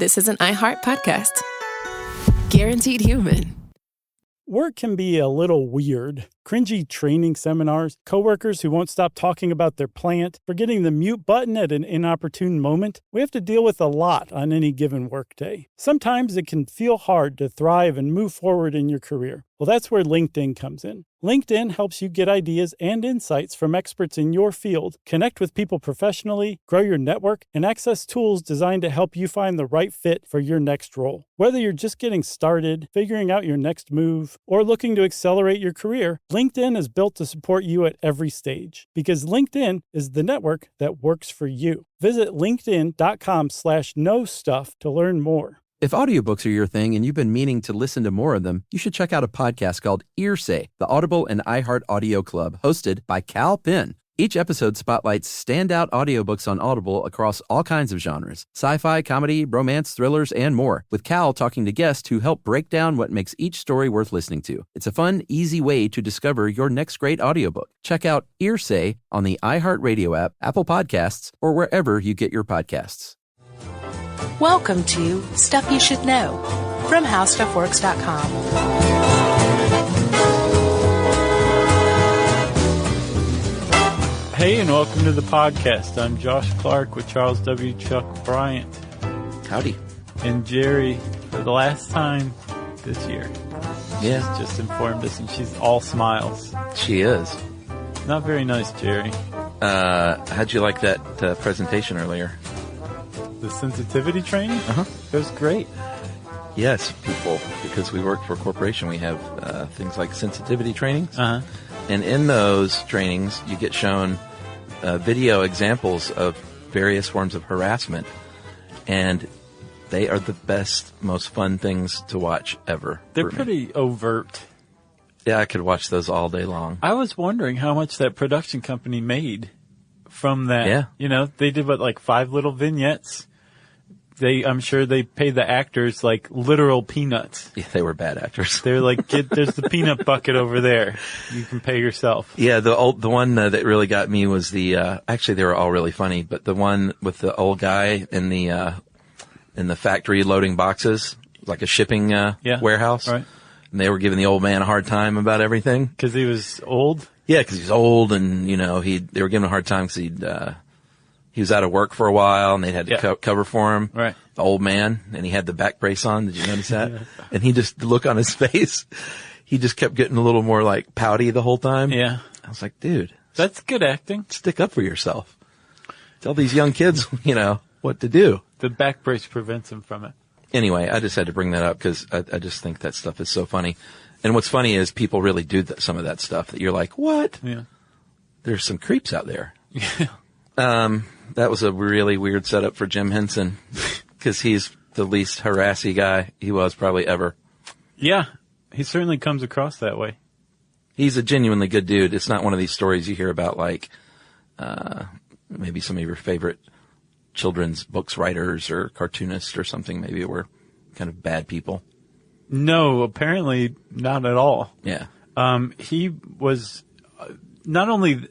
this is an iHeart podcast. Guaranteed human. Work can be a little weird. Cringy training seminars, coworkers who won't stop talking about their plant, forgetting the mute button at an inopportune moment. We have to deal with a lot on any given workday. Sometimes it can feel hard to thrive and move forward in your career. Well, that's where LinkedIn comes in. LinkedIn helps you get ideas and insights from experts in your field, connect with people professionally, grow your network, and access tools designed to help you find the right fit for your next role. Whether you're just getting started, figuring out your next move, or looking to accelerate your career, LinkedIn is built to support you at every stage because LinkedIn is the network that works for you. Visit linkedin.com/knowstuff to learn more. If audiobooks are your thing and you've been meaning to listen to more of them, you should check out a podcast called Earsay, the Audible and iHeart Audio Club, hosted by Cal Penn. Each episode spotlights standout audiobooks on Audible across all kinds of genres: sci-fi, comedy, romance, thrillers, and more, with Cal talking to guests who help break down what makes each story worth listening to. It's a fun, easy way to discover your next great audiobook. Check out Earsay on the iHeartRadio app, Apple Podcasts, or wherever you get your podcasts. Welcome to Stuff You Should Know from HowStuffWorks.com. Hey, and welcome to the podcast. I'm Josh Clark with Charles W. Chuck Bryant. Howdy. And Jerry, for the last time this year. Yeah. She's just informed us, and she's all smiles. She is. Not very nice, Jerry. How'd you like that presentation earlier? The sensitivity training? Uh-huh. It was great. Yes, people, because we work for a corporation, we have things like sensitivity trainings. Uh-huh. And in those trainings, you get shown video examples of various forms of harassment. And they are the best, most fun things to watch ever. They're pretty overt. Yeah, I could watch those all day long. I was wondering how much that production company made from that. Yeah. You know, they did, 5 little vignettes. I'm sure they paid the actors like literal peanuts. Yeah, they were bad actors. They're like, there's the peanut bucket over there. You can pay yourself. Yeah, the one that really got me was actually they were all really funny, but the one with the old guy in the factory loading boxes, like a shipping warehouse. Right. And they were giving the old man a hard time about everything. Because he was old? Yeah, because he's old, and they were giving him a hard time because he was out of work for a while, and they had to cover for him. Right. The old man, and he had the back brace on. Did you notice that? And he just, the look on his face, he just kept getting a little more like pouty the whole time. Yeah. I was like, dude, that's good acting. Stick up for yourself. Tell these young kids, what to do. The back brace prevents him from it. Anyway, I just had to bring that up because I just think that stuff is so funny. And what's funny is people really do some of that stuff that you're like, what? Yeah. There's some creeps out there. Yeah. That was a really weird setup for Jim Henson because he's the least harassy guy he was probably ever. Yeah. He certainly comes across that way. He's a genuinely good dude. It's not one of these stories you hear about like, maybe some of your favorite children's books writers or cartoonists or something maybe were kind of bad people. No, apparently not at all. Yeah. He was not only,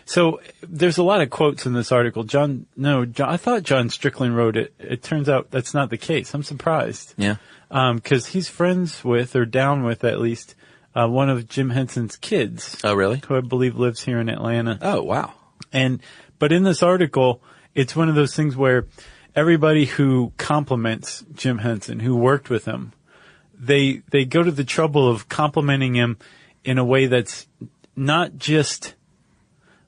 so there's a lot of quotes in this article. I thought John Strickland wrote it. It turns out that's not the case. I'm surprised. Yeah. 'Cause he's friends with, or down with at least, one of Jim Henson's kids. Oh, really? Who I believe lives here in Atlanta. Oh, wow. But in this article, it's one of those things where everybody who compliments Jim Henson, who worked with him, they go to the trouble of complimenting him in a way that's not just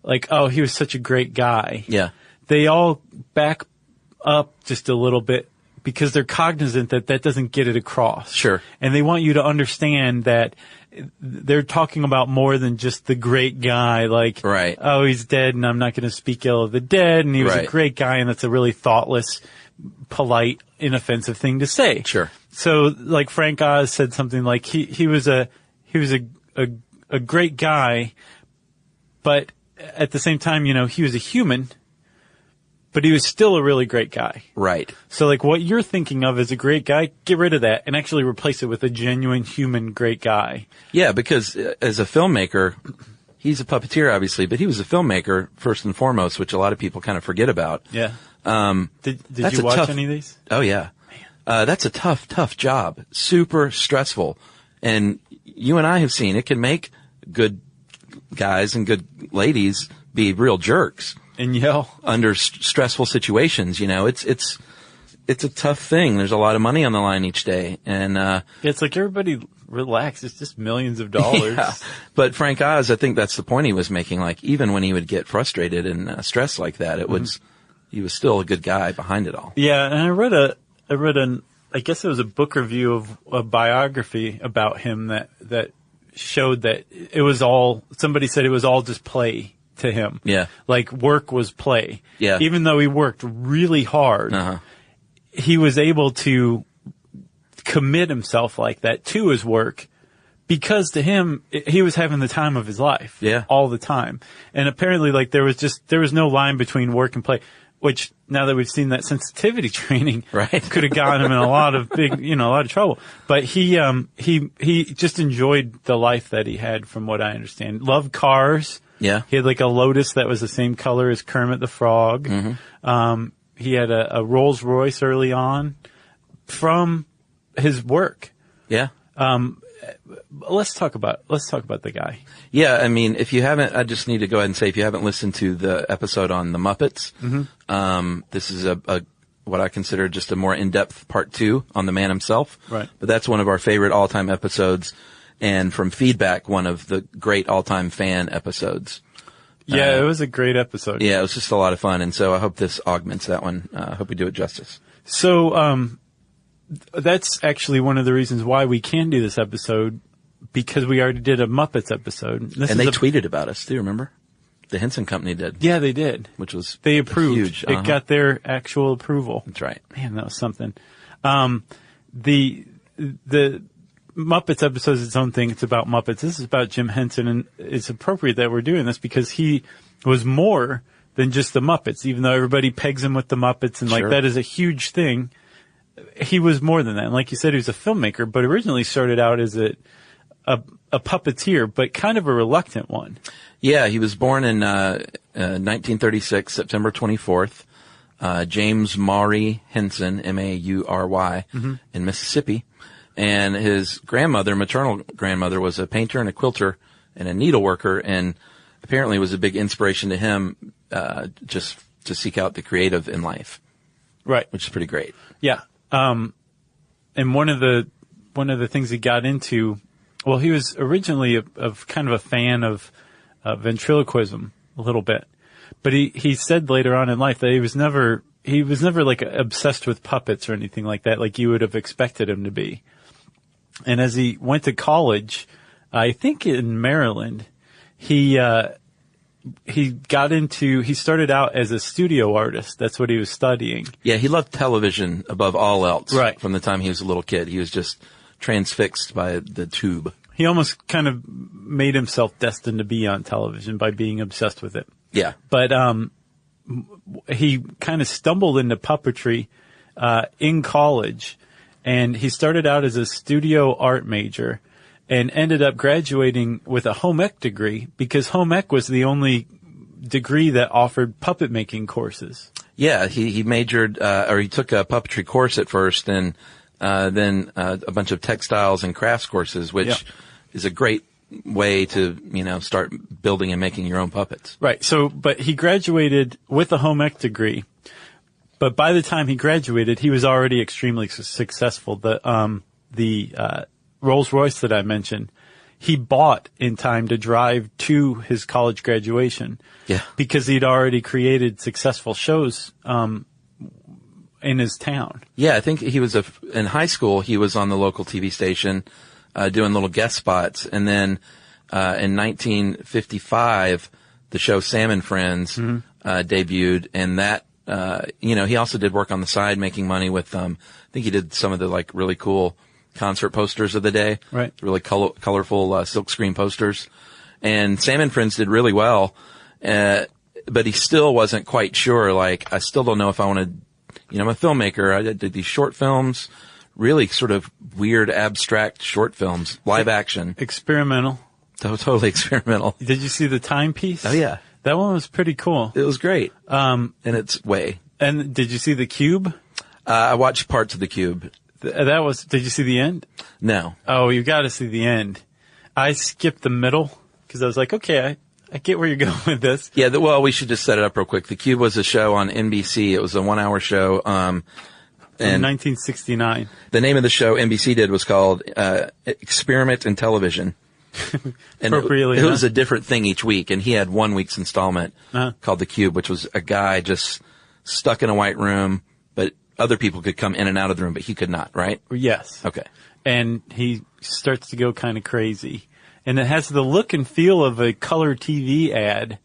like, oh, he was such a great guy. Yeah. They all back up just a little bit because they're cognizant that that doesn't get it across. Sure. And they want you to understand that they're talking about more than just the great guy, like, right. Oh, he's dead and I'm not going to speak ill of the dead, and he was a great guy, and that's a really thoughtless, polite, inoffensive thing to say. Sure. So, like, Frank Oz said something like, he was a great guy, but at the same time, he was a human, but he was still a really great guy. Right. So, like, what you're thinking of as a great guy, get rid of that and actually replace it with a genuine human great guy. Yeah, because as a filmmaker, he's a puppeteer, obviously, but he was a filmmaker first and foremost, which a lot of people kind of forget about. Yeah. Did you watch any of these? Oh, yeah. Man. That's a tough job. Super stressful. And you and I have seen it can make good guys and good ladies be real jerks. And yell. Under stressful situations, it's a tough thing. There's a lot of money on the line each day. And, it's like everybody relax. It's just millions of dollars. Yeah. But Frank Oz, I think that's the point he was making. Like, even when he would get frustrated and stressed like that, he was still a good guy behind it all. Yeah. And I read I guess it was a book review of a biography about him that showed that somebody said it was all just play to him. Yeah. Like work was play. Yeah. Even though he worked really hard, he was able to commit himself like that to his work because to him, he was having the time of his life. Yeah. All the time. And apparently like there was no line between work and play, which now that we've seen that sensitivity training right. could have gotten him in a lot of a lot of trouble. But he just enjoyed the life that he had from what I understand. Loved cars. Yeah. He had like a Lotus that was the same color as Kermit the Frog. Mm-hmm. He had a Rolls Royce early on from his work. Yeah. Let's talk about the guy. Yeah. I mean, if you haven't, I just need to go ahead and say, if you haven't listened to the episode on the Muppets, this is what I consider just a more in-depth part 2 on the man himself. Right. But that's one of our favorite all-time episodes. And from feedback, one of the great all-time fan episodes. Yeah, it was a great episode. Yeah, it was just a lot of fun. And so I hope this augments that one. I hope we do it justice. So, that's actually one of the reasons why we can do this episode, because we already did a Muppets episode. And they tweeted about us, do you remember? The Henson Company did. Yeah, they did. Which was they approved. Huge. It got their actual approval. That's right. Man, that was something. The Muppets episode is its own thing. It's about Muppets. This is about Jim Henson, and it's appropriate that we're doing this because he was more than just the Muppets, even though everybody pegs him with the Muppets and like that is a huge thing. He was more than that. And like you said, he was a filmmaker, but originally started out as a puppeteer, but kind of a reluctant one. Yeah, he was born in 1936, September 24th. James Maury Henson, M-A-U-R-Y, in Mississippi. And his grandmother, maternal grandmother, was a painter and a quilter and a needleworker, and apparently was a big inspiration to him just to seek out the creative in life. Right. Which is pretty great. Yeah. And one of the things he got into, well, he was originally kind of a fan of ventriloquism a little bit, but he said later on in life that he was never like obsessed with puppets or anything like that, like you would have expected him to be. And as he went to college, I think in Maryland, he started out as a studio artist. That's what he was studying. Yeah, he loved television above all else. Right. From the time he was a little kid. He was just transfixed by the tube. He almost kind of made himself destined to be on television by being obsessed with it. Yeah. But he kind of stumbled into puppetry in college, and he started out as a studio art major and ended up graduating with a home ec degree because home ec was the only degree that offered puppet making courses. Yeah, he majored, or he took a puppetry course at first, and then a bunch of textiles and crafts courses, which is a great way to, start building and making your own puppets. Right. So, but he graduated with a home ec degree. But by the time he graduated, he was already extremely successful. The Rolls Royce that I mentioned, he bought in time to drive to his college graduation. Yeah. Because he'd already created successful shows, in his town. Yeah, I think he was in high school, he was on the local TV station, doing little guest spots. And then, in 1955, the show Sam and Friends, debuted, and that, he also did work on the side making money with, I think he did some of the really cool concert posters of the day. Right. Really colorful, silkscreen posters. And Sam and Friends did really well. But he still wasn't quite sure, I still don't know if I want to, I'm a filmmaker. I did these short films, really sort of weird, abstract short films, live action. Experimental. Totally experimental. Did you see the timepiece? Oh, yeah. That one was pretty cool. It was great. In its way. And did you see the Cube? I watched parts of the Cube. That was. Did you see the end? No. Oh, you got to see the end. I skipped the middle because I was like, okay, I get where you're going with this. Yeah. Well, we should just set it up real quick. The Cube was a show on NBC. It was a 1-hour show. In 1969. The name of the show NBC did was called Experiment in Television. And it was a different thing each week. And he had 1 week's installment called The Cube, which was a guy just stuck in a white room, but other people could come in and out of the room, but he could not, right? Yes. Okay. And he starts to go kind of crazy. And it has the look and feel of a color TV ad.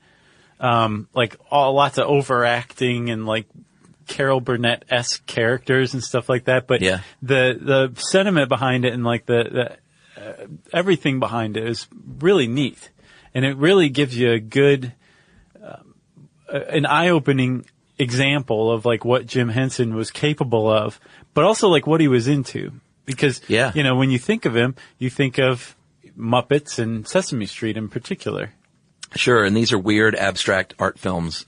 Like lots of overacting and like Carol Burnett-esque characters and stuff like that. But the sentiment behind it and like the everything behind it is really neat. And it really gives you a good, an eye-opening example of like what Jim Henson was capable of, but also like what he was into. Because, you know, when you think of him, you think of Muppets and Sesame Street in particular. Sure. And these are weird, abstract art films.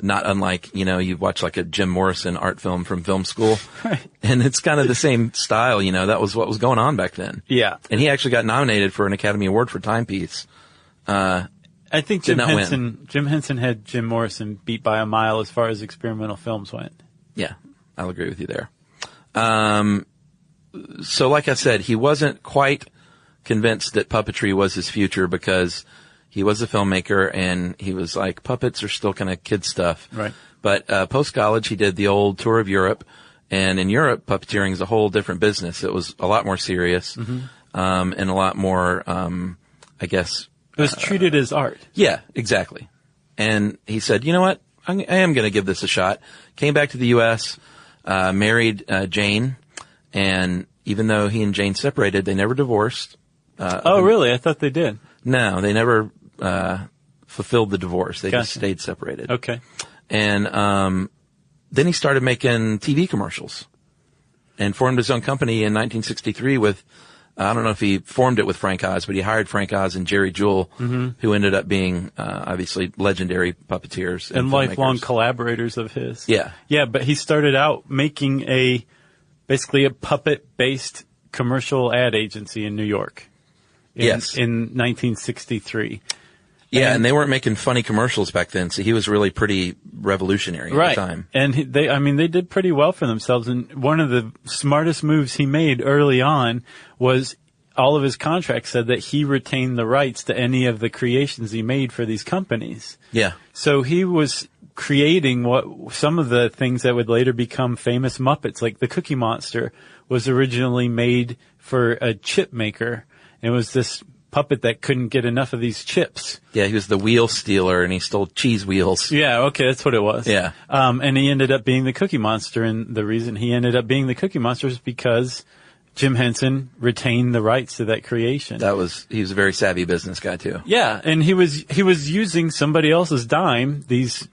Not unlike, you know, you watch like a Jim Morrison art film from film school. Right. And it's kind of the same style, you know, that was what was going on back then. Yeah. And he actually got nominated for an Academy Award for Timepiece. I think Jim Henson had Jim Morrison beat by a mile as far as experimental films went. Yeah, I'll agree with you there. So like I said, he wasn't quite convinced that puppetry was his future because he was a filmmaker and he was like, puppets are still kind of kid stuff. Right. But post-college, he did the old tour of Europe. And in Europe, puppeteering is a whole different business. It was a lot more serious and a lot more, I guess. It was treated as art. Yeah, exactly. And he said, you know what? I am going to give this a shot. Came back to the U.S., married Jane. And even though he and Jane separated, they never divorced. Oh, really? I thought they did. No, they never fulfilled the divorce. They just stayed separated. Okay. And then he started making TV commercials and formed his own company in 1963 with, I don't know if he formed it with Frank Oz, but he hired Frank Oz and Jerry Jewell, who ended up being obviously legendary puppeteers. And lifelong collaborators of his. Yeah. Yeah, but he started out making basically a puppet-based commercial ad agency in New York. In 1963. Yeah, and they weren't making funny commercials back then, so he was really pretty revolutionary at the time. And they did pretty well for themselves. And one of the smartest moves he made early on was all of his contracts said that he retained the rights to any of the creations he made for these companies. Yeah. So he was creating some of the things that would later become famous Muppets, like the Cookie Monster was originally made for a chip maker. It was this puppet that couldn't get enough of these chips. Yeah, he was the wheel stealer and he stole cheese wheels. Yeah, okay, that's what it was. Yeah. And he ended up being the Cookie Monster, and the reason he ended up being the Cookie Monster is because Jim Henson retained the rights to that creation. He was a very savvy business guy too. Yeah, and he was using somebody else's dime, these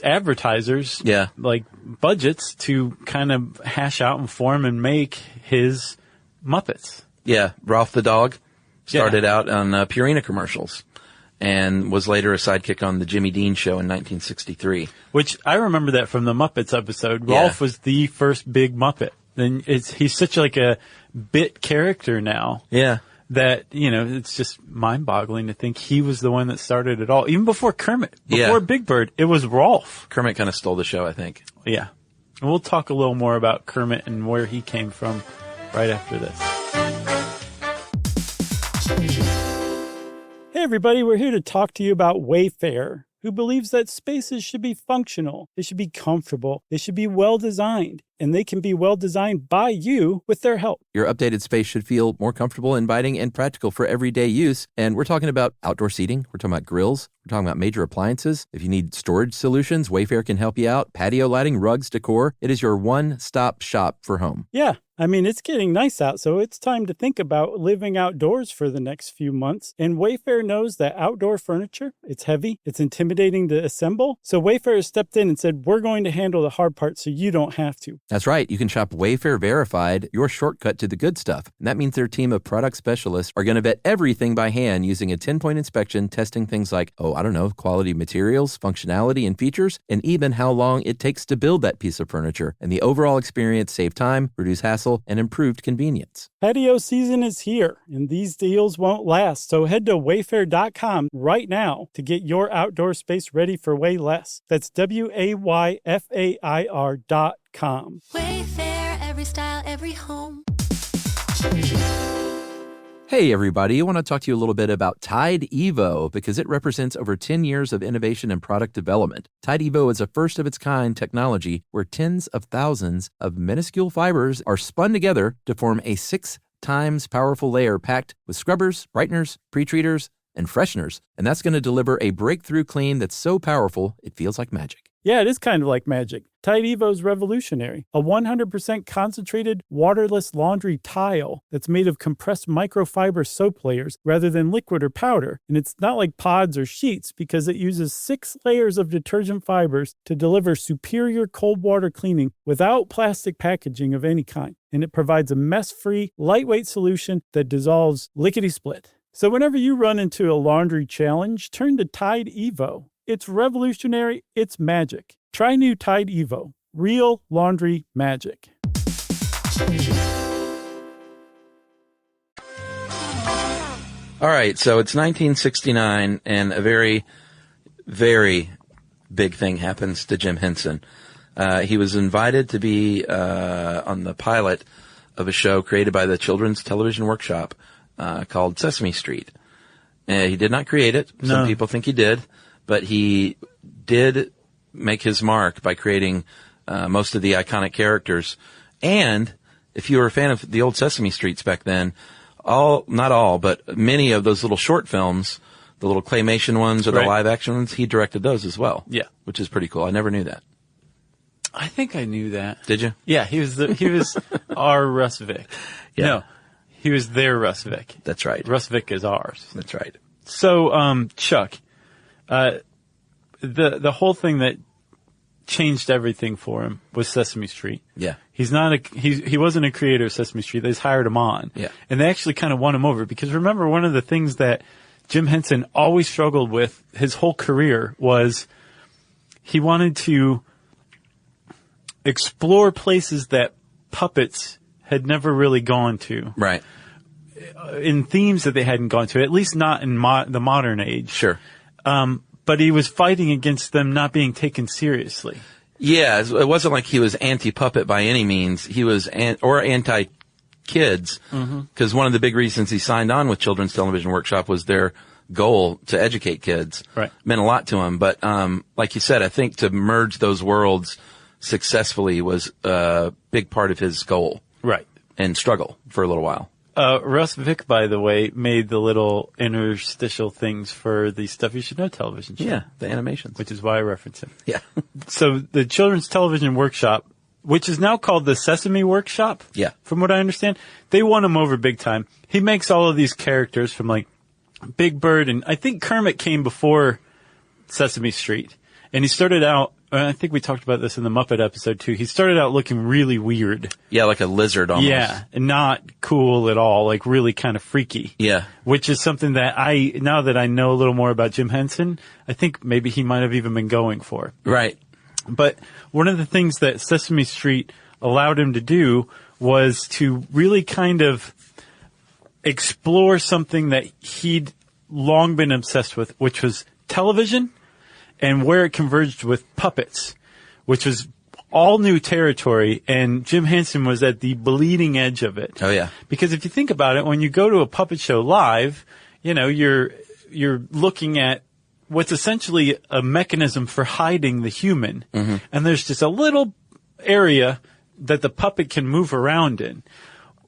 advertisers, like budgets to kind of hash out and form and make his Muppets. Yeah, Ralph the dog started out on Purina commercials and was later a sidekick on the Jimmy Dean Show in 1963. Which I remember that from the Muppets episode. Rolf was the first big Muppet. Then he's such like a bit character now. Yeah. That, you know, it's just mind-boggling to think he was the one that started it all. Even before Kermit, before Big Bird, it was Rolf. Kermit kind of stole the show, I think. Yeah. And we'll talk a little more about Kermit and where he came from right after this. Hey everybody, we're here to talk to you about Wayfair, who believes that spaces should be functional, they should be comfortable, they should be well-designed, and they can be well-designed by you with their help. Your updated space should feel more comfortable, inviting, and practical for everyday use. And we're talking about outdoor seating. We're talking about grills. We're talking about major appliances. If you need storage solutions, Wayfair can help you out. Patio lighting, rugs, decor. It is your one-stop shop for home. Yeah. I mean, it's getting nice out, so it's time to think about living outdoors for the next few months. And Wayfair knows that outdoor furniture, it's heavy, it's intimidating to assemble. So Wayfair has stepped in and said, we're going to handle the hard part so you don't have to. That's right. You can shop Wayfair Verified, your shortcut to the good stuff. And that means their team of product specialists are going to vet everything by hand using a 10-point inspection, testing things like, quality materials, functionality, and features, and even how long it takes to build that piece of furniture. And the overall experience save time, reduce hassle, and improved convenience. Patio season is here, and these deals won't last. So head to wayfair.com right now to get your outdoor space ready for way less. That's WAYFAIR.com. Wayfair, every style, every home. Hey, everybody. I want to talk to you a little bit about Tide Evo because it represents over 10 years of innovation and product development. Tide Evo is a first-of-its-kind technology where tens of thousands of minuscule fibers are spun together to form a 6 times powerful layer packed with scrubbers, brighteners, pre-treaters, and fresheners. And that's going to deliver a breakthrough clean that's so powerful, it feels like magic. Yeah, it is kind of like magic. Tide Evo is revolutionary. A 100% concentrated, waterless laundry tile that's made of compressed microfiber soap layers rather than liquid or powder. And it's not like pods or sheets because it uses 6 layers of detergent fibers to deliver superior cold water cleaning without plastic packaging of any kind. And it provides a mess-free, lightweight solution that dissolves lickety-split. So whenever you run into a laundry challenge, turn to Tide Evo. It's revolutionary. It's magic. Try new Tide Evo. Real laundry magic. All right, so it's 1969, and a very, very big thing happens to Jim Henson. He was invited to be on the pilot of a show created by the Children's Television Workshop called Sesame Street. He did not create it. No. Some people think he did. But he did make his mark by creating most of the iconic characters. And if you were a fan of the old Sesame Streets back then, not all, but many of those little short films, the little claymation ones or the live action ones, he directed those as well. Yeah. Which is pretty cool. I never knew that. I think I knew that. Did you? Yeah, he was our Russ Vick. Yeah. No, he was their Russ Vick. That's right. Russ Vick is ours. That's right. So, Chuck, the whole thing that changed everything for him was Sesame Street. Yeah. He wasn't a creator of Sesame Street. They just hired him on. Yeah. And they actually kind of won him over because remember, one of the things that Jim Henson always struggled with his whole career was he wanted to explore places that puppets had never really gone to. Right. In themes that they hadn't gone to, at least not in the modern age. Sure. But he was fighting against them not being taken seriously. Yeah, it wasn't like he was anti-puppet by any means. He was anti-kids, because one of the big reasons he signed on with Children's Television Workshop was their goal to educate kids. Right. Meant a lot to him. But like you said, I think to merge those worlds successfully was a big part of his goal. Right. And struggle for a little while. Russ Vick, by the way, made the little interstitial things for the Stuff You Should Know television show. Yeah, the animations. Which is why I reference him. Yeah. So the Children's Television Workshop, which is now called the Sesame Workshop. Yeah. From what I understand, they won him over big time. He makes all of these characters from like Big Bird, and I think Kermit came before Sesame Street. And he started out, I think we talked about this in the Muppet episode too. He started out looking really weird. Yeah, like a lizard almost. Yeah, not cool at all, like really kind of freaky. Yeah. Which is something that now that I know a little more about Jim Henson, I think maybe he might have even been going for. Right. But one of the things that Sesame Street allowed him to do was to really kind of explore something that he'd long been obsessed with, which was television. And where it converged with puppets, which was all new territory, and Jim Henson was at the bleeding edge of it. Oh, yeah. Because if you think about it, when you go to a puppet show live, you know, you're looking at what's essentially a mechanism for hiding the human. Mm-hmm. And there's just a little area that the puppet can move around in.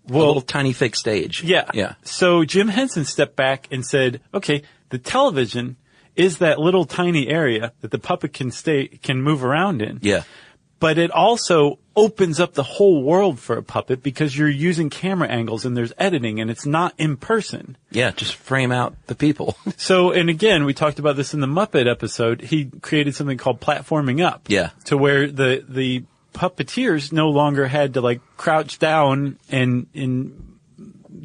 Well, a little tiny fake stage. Yeah. Yeah. So Jim Henson stepped back and said, okay, the television is that little tiny area that the puppet can move around in. Yeah. but it also opens up the whole world for a puppet because you're using camera angles and there's editing and it's not in person. Yeah, just frame out the people. So, and again, we talked about this in the Muppet episode. He created something called platforming up. Yeah. To where the puppeteers no longer had to like crouch down and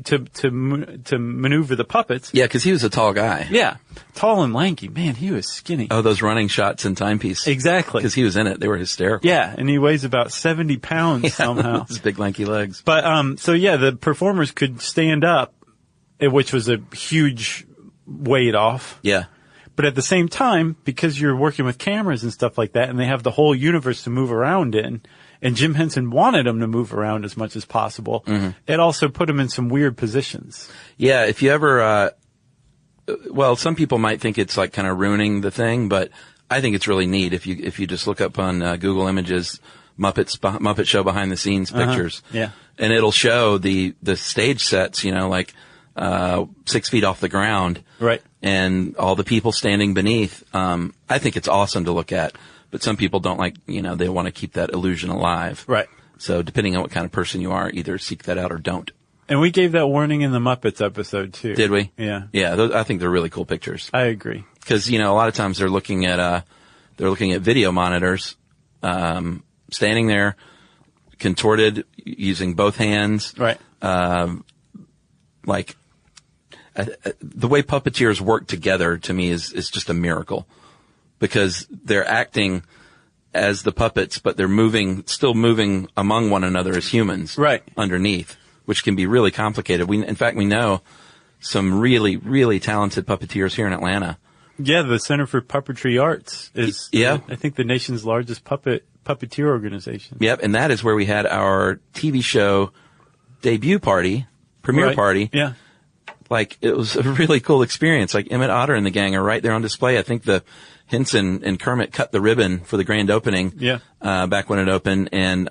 to maneuver the puppets. Yeah, because he was a tall guy. Yeah. Tall and lanky. Man, he was skinny. Oh, those running shots in Timepiece. Exactly. Because he was in it. They were hysterical. Yeah, and he weighs about 70 pounds somehow. His big lanky legs. But, so yeah, the performers could stand up, which was a huge weight off. Yeah. But at the same time, because you're working with cameras and stuff like that, and they have the whole universe to move around in, and Jim Henson wanted them to move around as much as possible, it also put them in some weird positions. Yeah, if you ever, well, some people might think it's like kind of ruining the thing, but I think it's really neat if you just look up on Google Images, Muppet Show behind the scenes pictures. Yeah. And it'll show the stage sets, like, 6 feet off the ground. Right. And all the people standing beneath. I think it's awesome to look at, but some people don't like, they want to keep that illusion alive. Right. So depending on what kind of person you are, either seek that out or don't. And we gave that warning in the Muppets episode too. Did we? Yeah. Yeah, I think they're really cool pictures. I agree. Because, a lot of times they're looking at video monitors, standing there, contorted, using both hands. Right. The way puppeteers work together to me is just a miracle, because they're acting as the puppets, but they're still moving among one another as humans. Right. Underneath, which can be really complicated. In fact, we know some really, really talented puppeteers here in Atlanta. Yeah, the Center for Puppetry Arts is, Yeah. I think, the nation's largest puppeteer organization. Yep, and that is where we had our TV show debut party, premiere party. Yeah. Like, it was a really cool experience. Like, Emmett Otter and the gang are right there on display. I think the Henson and Kermit cut the ribbon for the grand opening. Yeah. Back when it opened, and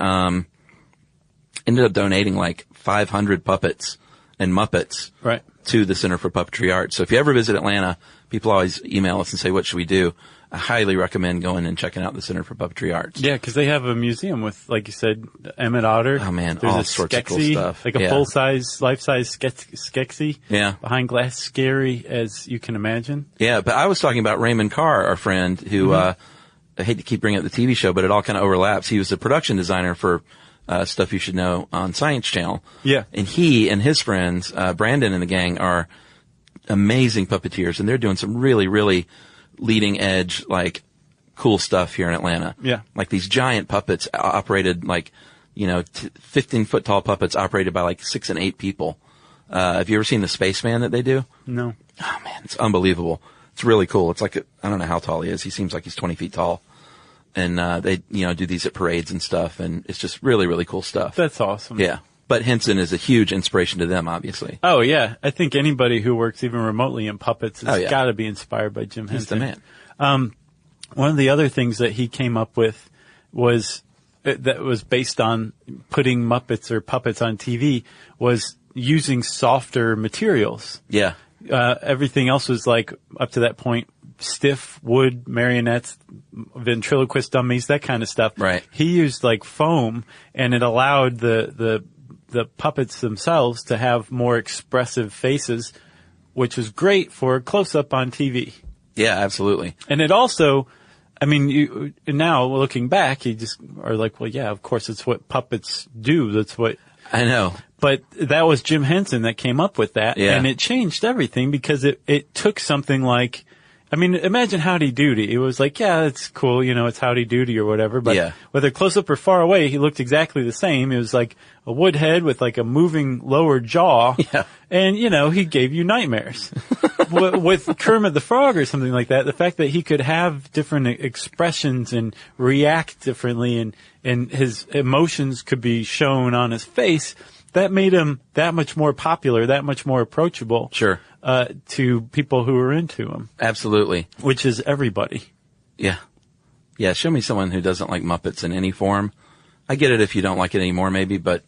ended up donating like 500 puppets and Muppets. Right. To the Center for Puppetry Arts. So if you ever visit Atlanta, people always email us and say, what should we do? I highly recommend going and checking out the Center for Puppetry Arts. Yeah, because they have a museum with, like you said, Emmett Otter. Oh man, there's all a sorts of cool Skeksis, stuff. like a full-size, life-size Skeksis. Yeah. Behind glass, scary as you can imagine. Yeah, but I was talking about Raymond Carr, our friend, who, I hate to keep bringing up the TV show, but it all kind of overlaps. He was the production designer for Stuff You Should Know on Science Channel. Yeah. And he and his friends, Brandon and the gang, are amazing puppeteers, and they're doing some really, really leading edge, like, cool stuff here in Atlanta. Yeah. Like these giant puppets operated like, 15-foot tall puppets operated by like 6 and 8 people. Have you ever seen the Spaceman that they do? No. Oh man, it's unbelievable. It's really cool. It's like, I don't know how tall he is. He seems like he's 20 feet tall. And, they, do these at parades and stuff, and it's just really, really cool stuff. That's awesome. Yeah. But Henson is a huge inspiration to them, obviously. Oh, yeah. I think anybody who works even remotely in puppets has yeah. got to be inspired by Jim Henson. He's the man. One of the other things that he came up with was that was based on putting Muppets or puppets on TV was using softer materials. Yeah. Everything else was like, up to that point, stiff wood marionettes, ventriloquist dummies, that kind of stuff. Right. He used like foam, and it allowed the puppets themselves to have more expressive faces, which was great for close-up on TV. Yeah, absolutely. And it also, I mean, now looking back, you just are like, well, yeah, of course, it's what puppets do. That's what. I know. But that was Jim Henson that came up with that. Yeah. And it changed everything because it took something like, I mean, imagine Howdy Doody. It was like, yeah, it's cool, it's Howdy Doody or whatever. But yeah. whether close up or far away, he looked exactly the same. It was like a wood head with like a moving lower jaw. Yeah. And, he gave you nightmares. With Kermit the Frog or something like that, the fact that he could have different expressions and react differently and his emotions could be shown on his face, that made him that much more popular, that much more approachable. Sure. To people who are into him. Absolutely. Which is everybody. Yeah. Yeah, show me someone who doesn't like Muppets in any form. I get it if you don't like it anymore, maybe, but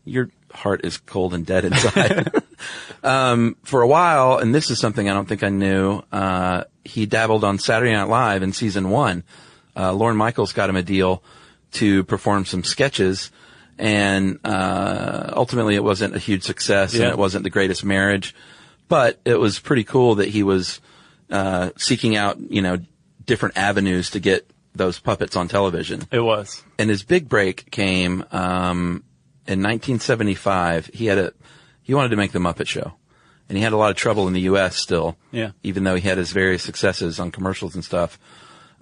your heart is cold and dead inside. For a while, and this is something I don't think I knew, he dabbled on Saturday Night Live in season 1. Lorne Michaels got him a deal to perform some sketches. And ultimately, it wasn't a huge success, and it wasn't the greatest marriage. But it was pretty cool that he was seeking out, different avenues to get those puppets on television. It was. And his big break came in 1975. He wanted to make the Muppet Show, and he had a lot of trouble in the U.S. still. Yeah. Even though he had his various successes on commercials and stuff,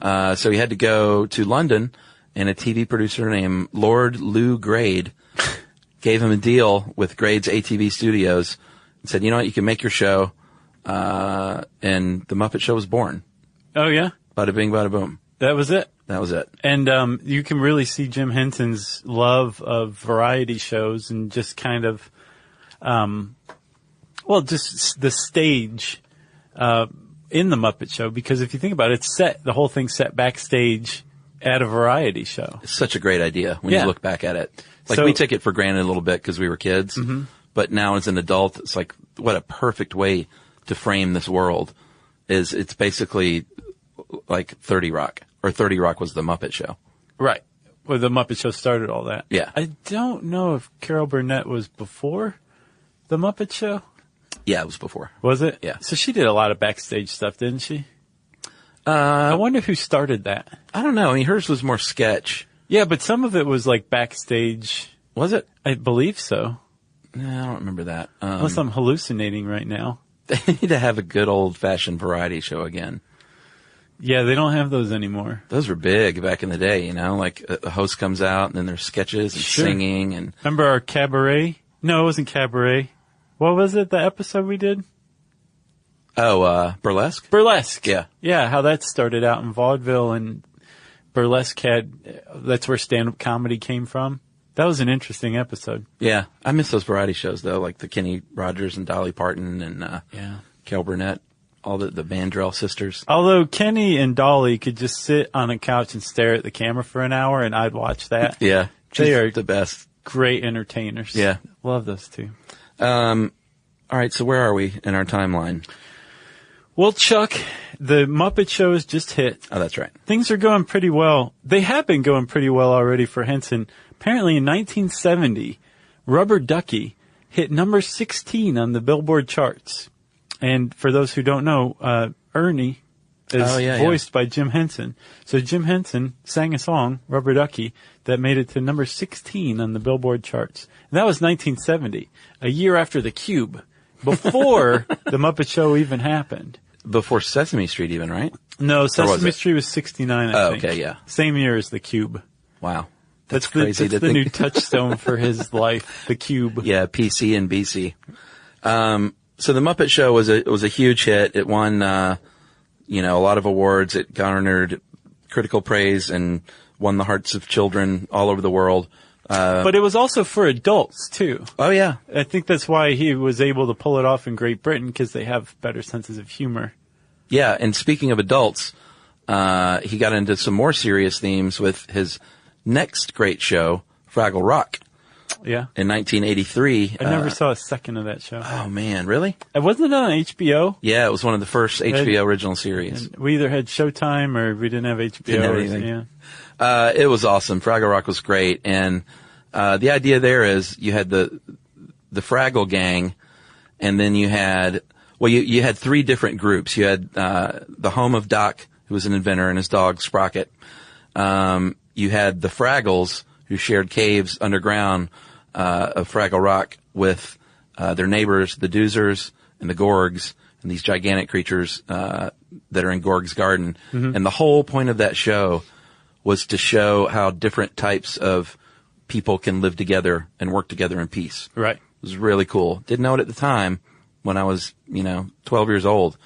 so he had to go to London. And a TV producer named Lord Lou Grade gave him a deal with Grade's ATV Studios and said, you know what, you can make your show. And the Muppet Show was born. Oh, yeah? Bada bing, bada boom. That was it? That was it. And you can really see Jim Henson's love of variety shows and just kind of, just the stage in the Muppet Show. Because if you think about it, the whole thing's set backstage at a variety show. It's such a great idea when you look back at it. Like, we take it for granted a little bit because we were kids. Mm-hmm. But now as an adult, it's like, what a perfect way to frame this world is it's basically like 30 Rock. Or 30 Rock was the Muppet Show. Right. Well, the Muppet Show started all that. Yeah. I don't know if Carol Burnett was before the Muppet Show. Yeah, it was before. Was it? Yeah. So she did a lot of backstage stuff, didn't she? I wonder who started that. I don't know. I mean, hers was more sketch. Yeah, but some of it was like backstage. Was it? I believe so. No, I don't remember that. Unless I'm hallucinating right now. They need to have a good old-fashioned variety show again. Yeah, they don't have those anymore. Those were big back in the day, like a host comes out and then there's sketches and singing and... Remember our cabaret? No, it wasn't cabaret. What was it, the episode we did? Oh, Burlesque? Burlesque. Yeah. Yeah, how that started out in vaudeville, and Burlesque that's where stand-up comedy came from. That was an interesting episode. Yeah. I miss those variety shows, though, like the Kenny Rogers and Dolly Parton and Carol Burnett, all the Mandrell sisters. Although Kenny and Dolly could just sit on a couch and stare at the camera for an hour, and I'd watch that. Yeah. They are the best. Great entertainers. Yeah. Love those two. All right, so where are we in our timeline? Well, Chuck, the Muppet Show has just hit. Oh, that's right. Things are going pretty well. They have been going pretty well already for Henson. Apparently in 1970, Rubber Ducky hit number 16 on the Billboard charts. And for those who don't know, Ernie is voiced by Jim Henson. So Jim Henson sang a song, Rubber Ducky, that made it to number 16 on the Billboard charts. And that was 1970, a year after The Cube, before the Muppet Show even happened. Before Sesame Street even, right? No, Sesame Street was 69, I think. Okay, yeah. Same year as The Cube. Wow. That's crazy. That's the new touchstone for his life, The Cube. Yeah, PC and BC. So the Muppet Show was a huge hit. It won, a lot of awards. It garnered critical praise and won the hearts of children all over the world. But it was also for adults, too. Oh, yeah. I think that's why he was able to pull it off in Great Britain, because they have better senses of humor. Yeah, and speaking of adults, he got into some more serious themes with his next great show, Fraggle Rock. Yeah. In 1983. I never saw a second of that show. Oh, man, really? Wasn't it on HBO? Yeah, it was one of the first HBO original series. We either had Showtime or we didn't have HBO. Didn't have anything. Yeah. It was awesome. Fraggle Rock was great. And the idea there is you had the Fraggle Gang, and then you had three different groups. You had the home of Doc, who was an inventor, and his dog Sprocket. You had the Fraggles, who shared caves underground of Fraggle Rock with their neighbors, the Doozers and the Gorgs, and these gigantic creatures that are in Gorg's garden. Mm-hmm. And the whole point of that show was to show how different types of people can live together and work together in peace. Right. It was really cool. Didn't know it at the time when I was, 12 years old.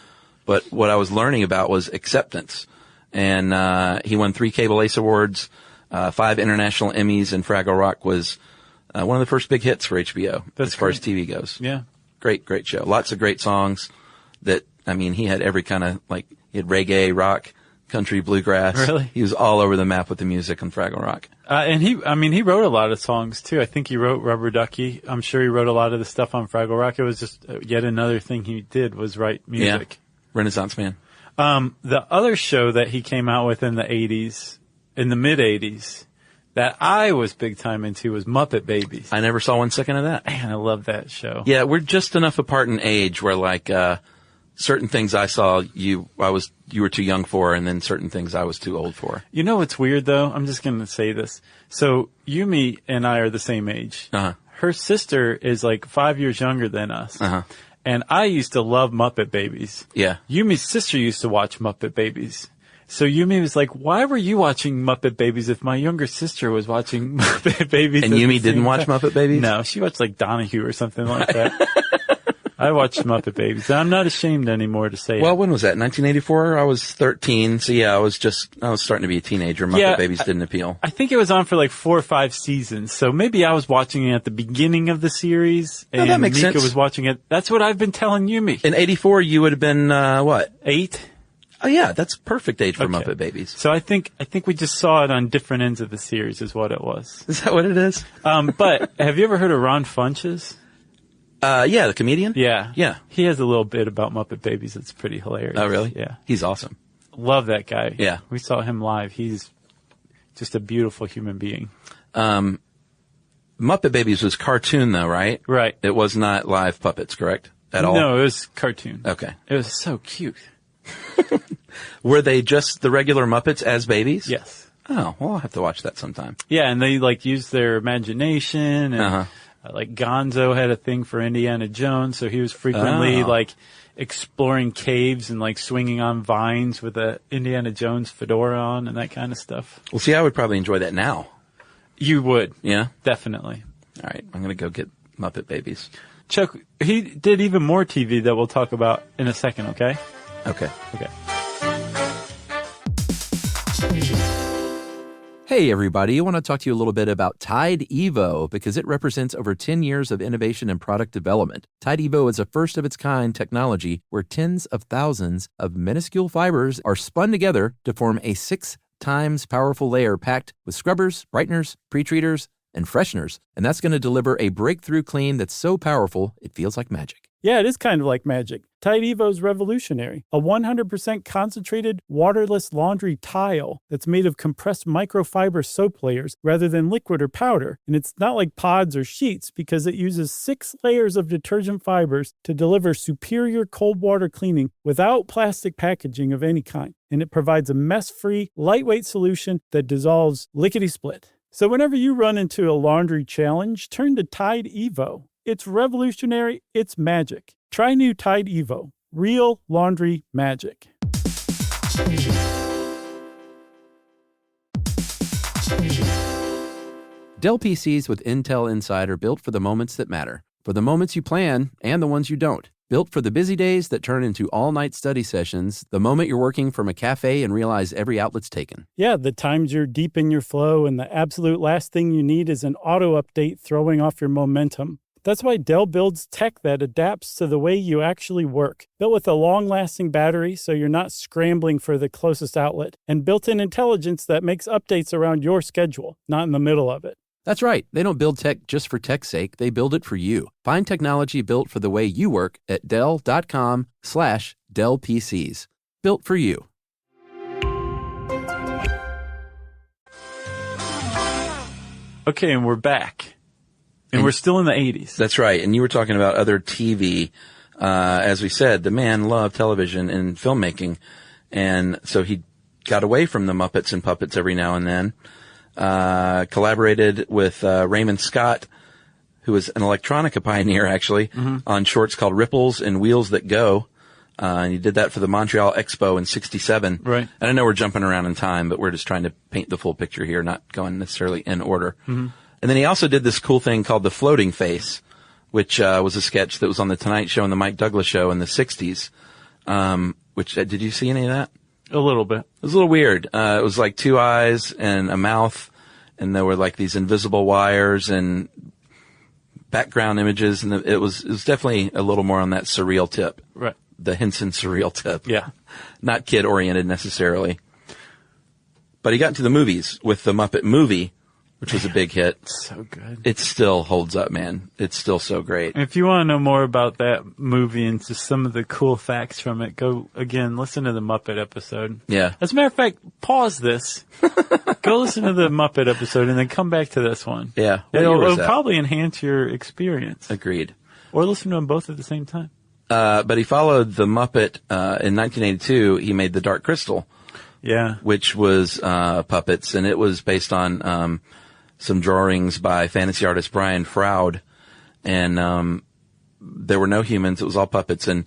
But what I was learning about was acceptance. And he won 3 Cable Ace Awards, 5 international Emmys, and Fraggle Rock was one of the first big hits for HBO as far as TV goes. Yeah. Great show. Lots of great songs that, he had every kind of, he had reggae, rock, country, bluegrass. Really? He was all over the map with the music on Fraggle Rock. And he wrote a lot of songs too. I think he wrote Rubber Ducky. I'm sure he wrote a lot of the stuff on Fraggle Rock. It was just yet another thing he did was write music. Yeah. Renaissance man. The other show that he came out with in the 80s, in the mid 80s, that I was big time into was Muppet Babies. I never saw 1 second of that. Man, I love that show. Yeah, we're just enough apart in age where like certain things I saw you were too young for, and then certain things I was too old for. You know what's weird though? I'm just going to say this. So Yumi and I are the same age. Uh-huh. Her sister is like 5 years younger than us. Uh-huh. And I used to love Muppet Babies. Yeah. Yumi's sister used to watch Muppet Babies. So Yumi was like, why were you watching Muppet Babies if my younger sister was watching Muppet Babies? And Yumi didn't watch Muppet Babies? No, she watched like Donahue or something like that. I watched Muppet Babies. I'm not ashamed anymore to say it. Well, when was that? 1984? I was 13. So yeah, I was starting to be a teenager. Muppet Babies didn't appeal. I think it was on for like 4 or 5 seasons. So maybe I was watching it at the beginning of the series. No, and that makes Mika sense. was watching it. That's what I've been telling Yumi. In 84, you would have been, what? 8? Oh yeah, that's perfect age for Okay. Muppet Babies. So I think we just saw it on different ends of the series is what it was. Is that what it is? But have you ever heard of Ron Funches? Yeah, the comedian? Yeah. Yeah. He has a little bit about Muppet Babies that's pretty hilarious. Oh really? Yeah. He's awesome. Love that guy. Yeah. We saw him live. He's just a beautiful human being. Muppet Babies was cartoon though, right? Right. It was not live puppets, correct? At all? No, it was cartoon. Okay. It was so cute. Were they just the regular Muppets as babies? Yes. Oh, well, I'll have to watch that sometime. Yeah, and they like used their imagination and like Gonzo had a thing for Indiana Jones, so he was frequently like exploring caves and like swinging on vines with a Indiana Jones fedora on and that kind of stuff. Well, see, I would probably enjoy that now. You would. Yeah? Definitely. All right, I'm going to go get Muppet Babies. Chuck, he did even more TV that we'll talk about in a second, okay? Okay. Okay. Hey everybody, I want to talk to you a little bit about Tide Evo because it represents over 10 years of innovation and product development. Tide Evo is a first-of-its-kind technology where tens of thousands of minuscule fibers are spun together to form a 6 times powerful layer packed with scrubbers, brighteners, pre-treaters, and fresheners. And that's going to deliver a breakthrough clean that's so powerful it feels like magic. Yeah, it is kind of like magic. Tide Evo is revolutionary. A 100% concentrated, waterless laundry tile that's made of compressed microfiber soap layers rather than liquid or powder. And it's not like pods or sheets because it uses 6 layers of detergent fibers to deliver superior cold water cleaning without plastic packaging of any kind. And it provides a mess-free, lightweight solution that dissolves lickety-split. So whenever you run into a laundry challenge, turn to Tide Evo. It's revolutionary. It's magic. Try new Tide Evo. Real laundry magic. Dell PCs with Intel Inside are built for the moments that matter, for the moments you plan and the ones you don't. Built for the busy days that turn into all-night study sessions, the moment you're working from a cafe and realize every outlet's taken. Yeah, the times you're deep in your flow and the absolute last thing you need is an auto update throwing off your momentum. That's why Dell builds tech that adapts to the way you actually work. Built with a long-lasting battery so you're not scrambling for the closest outlet, and built-in intelligence that makes updates around your schedule, not in the middle of it. That's right. They don't build tech just for tech's sake. They build it for you. Find technology built for the way you work at Dell.com/Dell PCs. Built for you. Okay, and we're back. And we're still in the 80s. That's right. And you were talking about other TV. As we said, the man loved television and filmmaking. And so he got away from the Muppets and puppets every now and then. Collaborated with Raymond Scott, who was an electronica pioneer, actually, on shorts called Ripples and Wheels That Go. And he did that for the Montreal Expo in '67. Right. And I know we're jumping around in time, but we're just trying to paint the full picture here, not going necessarily in order. And then he also did this cool thing called The Floating Face, which was a sketch that was on The Tonight Show and The Mike Douglas Show in the 60s. Did you see any of that? A little bit. It was a little weird. It was like 2 eyes and a mouth, and there were like these invisible wires and background images, and it was definitely a little more on that surreal tip. Right. The Henson surreal tip. Yeah. Not kid-oriented necessarily. But he got into the movies with the Muppet movie, which was a big hit. So good. It still holds up, man. It's still so great. If you want to know more about that movie and just some of the cool facts from it, go, again, listen to the Muppet episode. Yeah. As a matter of fact, pause this. Go listen to the Muppet episode and then come back to this one. Yeah. What year was It'll that? probably enhance your experience. Agreed. Or listen to them both at the same time. But he followed the Muppet, in 1982, he made The Dark Crystal. Yeah. Which was, puppets, and it was based on, some drawings by fantasy artist Brian Froud, and there were no humans. It was all puppets, and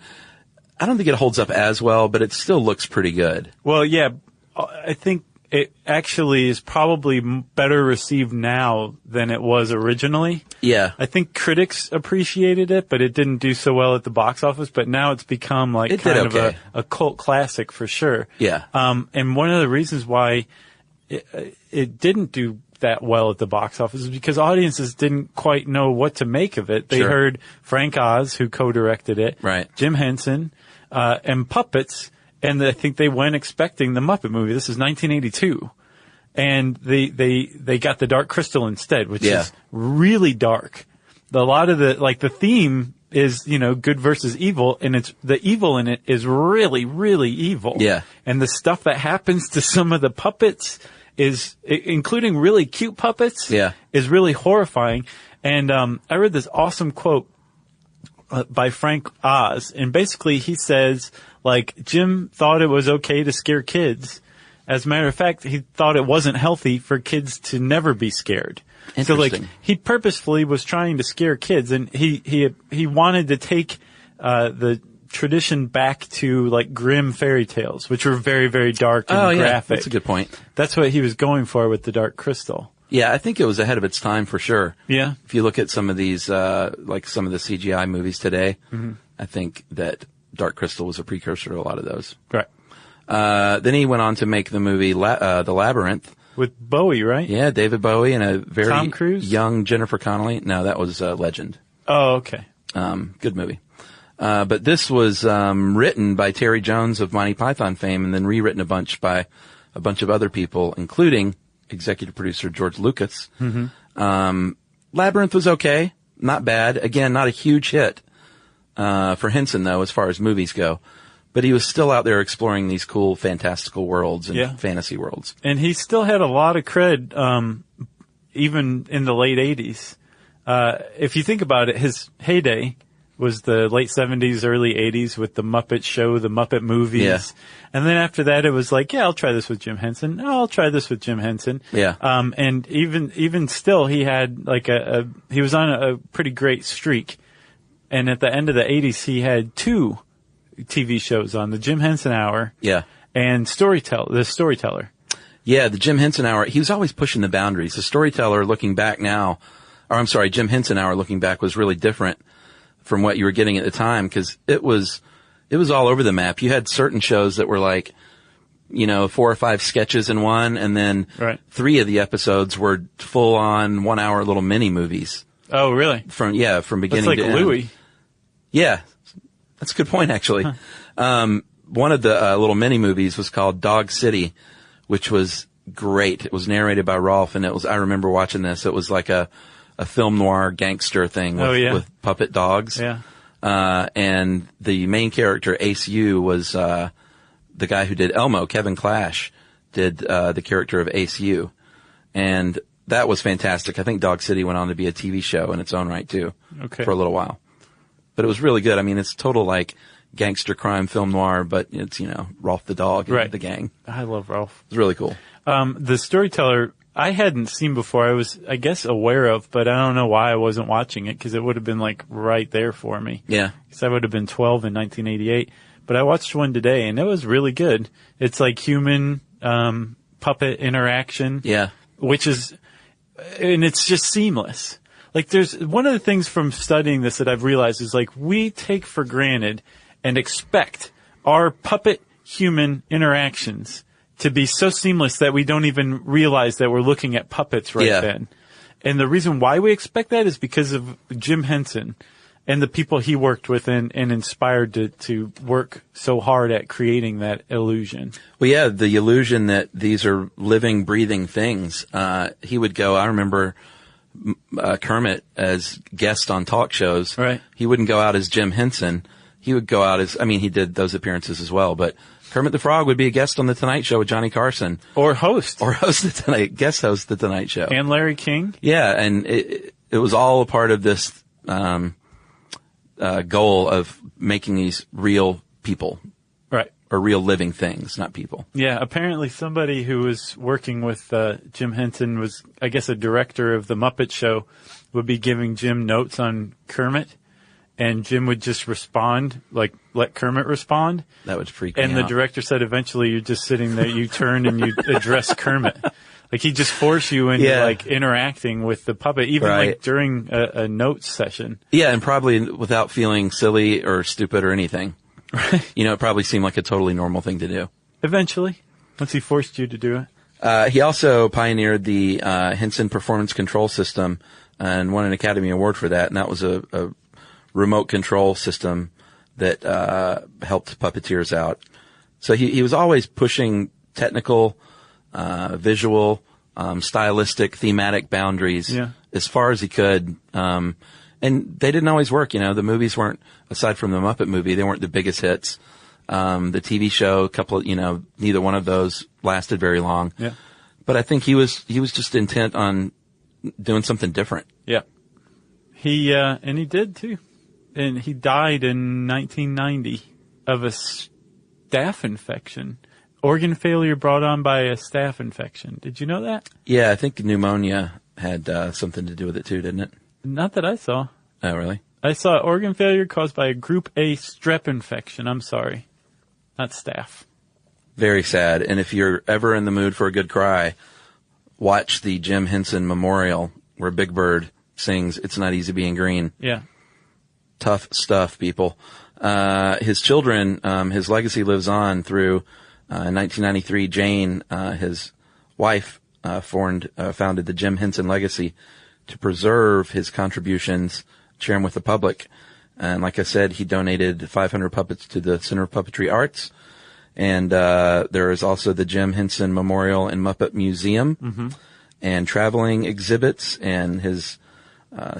I don't think it holds up as well, but it still looks pretty good. Well, yeah, I think it actually is probably better received now than it was originally. Yeah. I think critics appreciated it, but it didn't do so well at the box office, but now it's become like It kind did of okay. a cult classic for sure. Yeah. And one of the reasons why it didn't do that well at the box office is because audiences didn't quite know what to make of it. They Sure. heard Frank Oz, who co-directed it, Right. Jim Henson, and puppets, and I think they went expecting the Muppet movie. This is 1982. And they got the Dark Crystal instead, which Yeah. is really dark. A lot of the theme is, good versus evil, and the evil in it is really, really evil. Yeah. And the stuff that happens to some of the puppets is, including really cute puppets, Yeah. is really horrifying. And, I read this awesome quote by Frank Oz, and basically he says, Jim thought it was okay to scare kids. As a matter of fact, he thought it wasn't healthy for kids to never be scared. So Interesting. he purposefully was trying to scare kids, and he wanted to take the tradition back to grim fairy tales, which were very, very dark and graphic. That's a good point. That's what he was going for with the Dark Crystal. Yeah, I think it was ahead of its time for sure. Yeah. If you look at some of these, some of the CGI movies today, I think that Dark Crystal was a precursor to a lot of those. Right. Then he went on to make the movie The Labyrinth. With Bowie, right? Yeah, David Bowie and a very Tom Cruise? young Jennifer Connelly. No, that was Legend. Oh, okay. Good movie. But this was written by Terry Jones of Monty Python fame, and then rewritten a bunch by a bunch of other people, including executive producer George Lucas. Labyrinth was okay, not bad. Again, not a huge hit for Henson, though, as far as movies go. But he was still out there exploring these cool, fantastical worlds and fantasy worlds. And he still had a lot of cred, even in the late 80s. If you think about it, his heyday was the late 70s, early 80s with the Muppet Show, the Muppet movies. Yeah. And then after that, it was I'll try this with Jim Henson. Oh, I'll try this with Jim Henson. Yeah. And even still, he had he was on a pretty great streak. And at the end of the 80s, he had 2 TV shows on, the Jim Henson Hour. Yeah. And The Storyteller. Yeah, the Jim Henson Hour, he was always pushing the boundaries. The Storyteller looking back now, Jim Henson Hour looking back was really different from what you were getting at the time, because it was all over the map. You had certain shows that were 4 or 5 sketches in one, and then 3 of the episodes were full on 1 hour little mini movies. Oh, really? From beginning to end. Louis. Yeah. That's a good point, actually. One of the little mini movies was called Dog City, which was great. It was narrated by Rolf, and I remember watching this. It was like a film noir gangster thing with puppet dogs. Yeah. And the main character, Ace U, was the guy who did Elmo. Kevin Clash did the character of Ace U. And that was fantastic. I think Dog City went on to be a TV show in its own right, too, for a little while. But it was really good. I mean, it's total gangster crime film noir, but it's, Rolf the dog and the gang. I love Rolf. It's really cool. The Storyteller, I hadn't seen before. I was, I guess, aware of, but I don't know why I wasn't watching it, because it would have been right there for me. Yeah. Because I would have been 12 in 1988. But I watched one today, and it was really good. It's human, puppet interaction. Yeah. And it's just seamless. There's one of the things from studying this that I've realized is we take for granted and expect our puppet human interactions to be so seamless that we don't even realize that we're looking at puppets then. And the reason why we expect that is because of Jim Henson And the people he worked with and inspired to work so hard at creating that illusion. Well, yeah, the illusion that these are living, breathing things. He would go, I remember Kermit as guest on talk shows. Right. He wouldn't go out as Jim Henson. He would go out as, I mean, he did those appearances as well, but Kermit the Frog would be a guest on The Tonight Show with Johnny Carson. Or host. Guest host The Tonight Show. And Larry King. Yeah, and it was all a part of this goal of making these real people. Right. Or real living things, not people. Yeah, apparently somebody who was working with Jim Henson was, I guess, a director of the Muppet Show, would be giving Jim notes on Kermit, and Jim would just respond, like, let Kermit respond. That would freak me out. And the director said eventually you're just sitting there, you turn and you address Kermit. Like, he'd just force you into, like, interacting with the puppet, even, like, during a notes session. Yeah, and probably without feeling silly or stupid or anything. Right. You know, it probably seemed like a totally normal thing to do. Eventually, once he forced you to do it. He also pioneered the Henson Performance Control System and won an Academy Award for that, and that was a remote control system that helped puppeteers out. So he was always pushing technical, visual, stylistic, thematic boundaries as far as he could. And they didn't always work, you know. The movies weren't, aside from the Muppet movie, they weren't the biggest hits. The TV show, a couple of, you know, neither one of those lasted very long. Yeah. But I think he was just intent on doing something different. Yeah. And he did too. And he died in 1990 of a staph infection. Organ failure brought on by a staph infection. Did you know that? Yeah, I think pneumonia had something to do with it too, didn't it? Not that I saw. Oh, really? I saw organ failure caused by a group A strep infection. I'm sorry. Not staph. Very sad. And if you're ever in the mood for a good cry, watch the Jim Henson Memorial where Big Bird sings It's Not Easy Being Green. Yeah. Tough stuff, people. His children, his legacy lives on through, in 1993, Jane, his wife, founded the Jim Henson Legacy to preserve his contributions, share them with the public. And like I said, he donated 500 puppets to the Center of Puppetry Arts. And, there is also the Jim Henson Memorial and Muppet Museum and traveling exhibits, and his,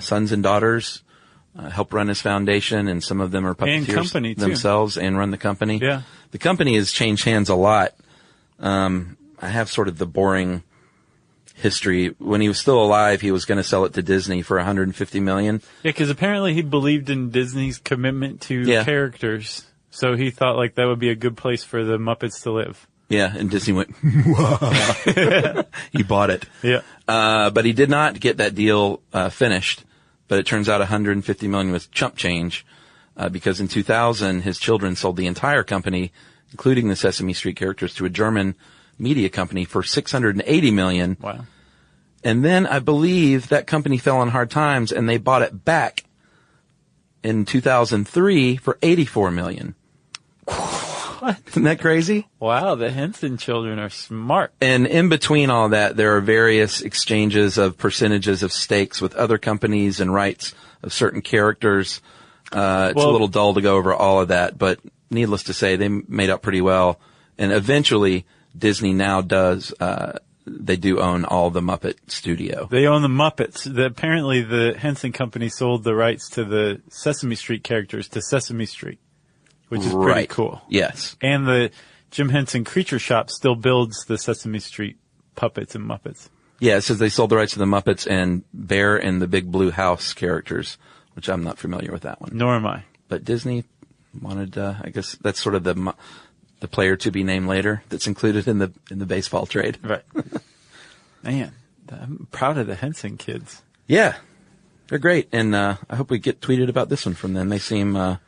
sons and daughters, help run his foundation, and some of them are puppeteers themselves and run the company. Yeah. The company has changed hands a lot. I have sort of the boring history. When he was still alive, he was going to sell it to Disney for $150 million. Yeah, because apparently he believed in Disney's commitment to characters. So he thought like that would be a good place for the Muppets to live. Yeah, and Disney went, he bought it. Yeah. But he did not get that deal finished. But it turns out $150 million was chump change, because in 2000, his children sold the entire company, including the Sesame Street characters, to a German media company for $680 million. Wow. And then I believe that company fell on hard times, and they bought it back in 2003 for $84 million. What? Isn't that crazy? Wow, the Henson children are smart. And in between all that, there are various exchanges of percentages of stakes with other companies and rights of certain characters. It's a little dull to go over all of that, but needless to say, they made up pretty well. And eventually, Disney now does, they do own all the Muppet studio. They own the Muppets. Apparently, the Henson Company sold the rights to the Sesame Street characters to Sesame Street, which is pretty cool. Yes. And the Jim Henson Creature Shop still builds the Sesame Street puppets and Muppets. Yeah, it says they sold the rights to the Muppets and Bear and the Big Blue House characters, which I'm not familiar with that one. Nor am I. But Disney wanted, I guess that's sort of the player to be named later that's included in the baseball trade. Right. Man, I'm proud of the Henson kids. Yeah, they're great. And, I hope we get tweeted about this one from them. They seem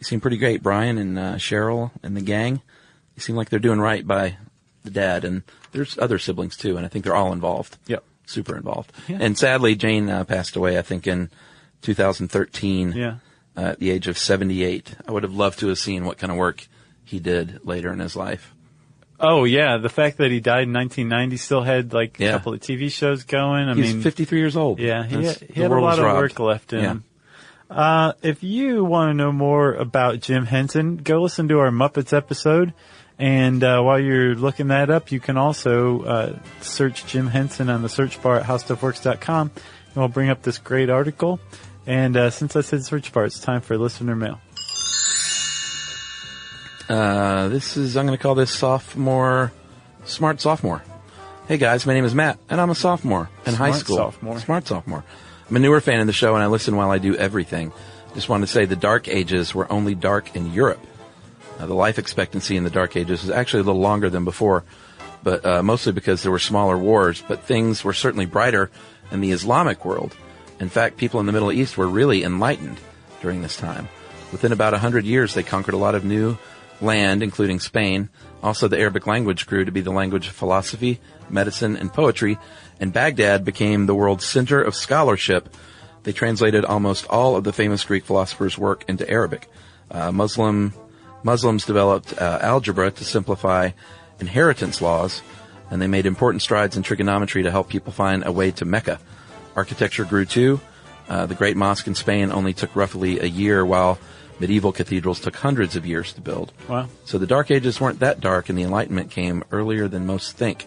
pretty great. Brian and, Cheryl and the gang. They seem like they're doing right by the dad, and there's other siblings too, and I think they're all involved. Yep. Super involved. Yeah. And sadly, Jane, passed away, I think in 2013. Yeah. At the age of 78. I would have loved to have seen what kind of work he did later in his life. Oh, yeah. The fact that he died in 1990, still had like a couple of TV shows going. He's 53 years old. Yeah. He had a lot of work left in him. If you want to know more about Jim Henson, go listen to our Muppets episode. And while you're looking that up, you can also search Jim Henson on the search bar at howstuffworks.com, and we'll bring up this great article. And since I said search bar, it's time for listener mail. I'm going to call this Smart Sophomore. Hey guys, my name is Matt, and I'm a sophomore in high school. Smart sophomore. I'm a newer fan of the show, and I listen while I do everything. Just wanted to say the Dark Ages were only dark in Europe. The life expectancy in the Dark Ages was actually a little longer than before, but mostly because there were smaller wars, but things were certainly brighter in the Islamic world. In fact, people in the Middle East were really enlightened during this time. Within about 100 years, they conquered a lot of new land, including Spain. Also, the Arabic language grew to be the language of philosophy, medicine, and poetry, and Baghdad became the world's center of scholarship. They translated almost all of the famous Greek philosophers' work into Arabic. Muslims developed algebra to simplify inheritance laws, and they made important strides in trigonometry to help people find a way to Mecca. Architecture grew too. The Great Mosque in Spain only took roughly a year, while medieval cathedrals took hundreds of years to build. Wow. So the Dark Ages weren't that dark, and the Enlightenment came earlier than most think.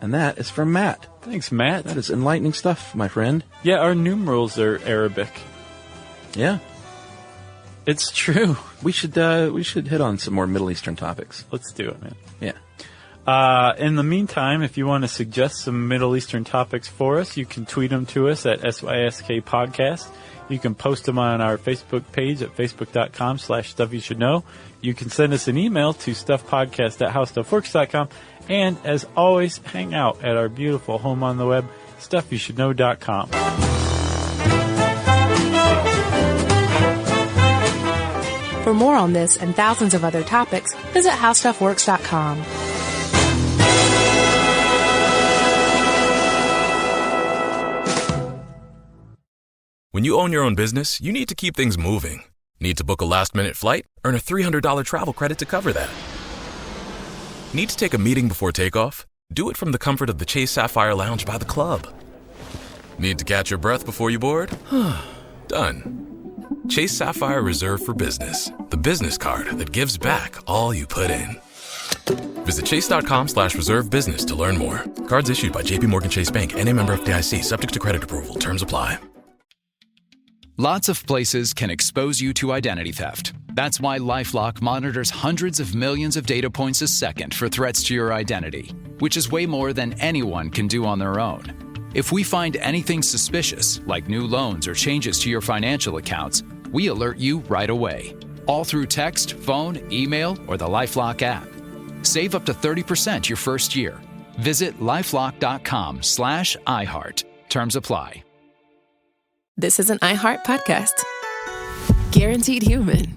And that is from Matt. Thanks, Matt. That is enlightening stuff, my friend. Yeah, our numerals are Arabic. Yeah. It's true. We should hit on some more Middle Eastern topics. Let's do it, man. Yeah. In the meantime, if you want to suggest some Middle Eastern topics for us, you can tweet them to us at SYSK Podcast. You can post them on our Facebook page at facebook.com/stuffyoushouldknow. You can send us an email to stuffpodcast@howstuffworks.com. And as always, hang out at our beautiful home on the web, stuffyoushouldknow.com. For more on this and thousands of other topics, visit howstuffworks.com. When you own your own business, you need to keep things moving. Need to book a last-minute flight? Earn a $300 travel credit to cover that. Need to take a meeting before takeoff? Do it from the comfort of the Chase Sapphire Lounge by the club. Need to catch your breath before you board? Done. Chase Sapphire Reserve for Business, the business card that gives back all you put in. Visit chase.com/reserve business to learn more. Cards issued by JPMorgan Chase Bank, N.A. member FDIC, subject to credit approval. Terms apply. Lots of places can expose you to identity theft. That's why LifeLock monitors hundreds of millions of data points a second for threats to your identity, which is way more than anyone can do on their own. If we find anything suspicious, like new loans or changes to your financial accounts, we alert you right away, all through text, phone, email, or the LifeLock app. Save up to 30% your first year. Visit lifelock.com/iHeart. Terms apply. This is an iHeart podcast. Guaranteed human.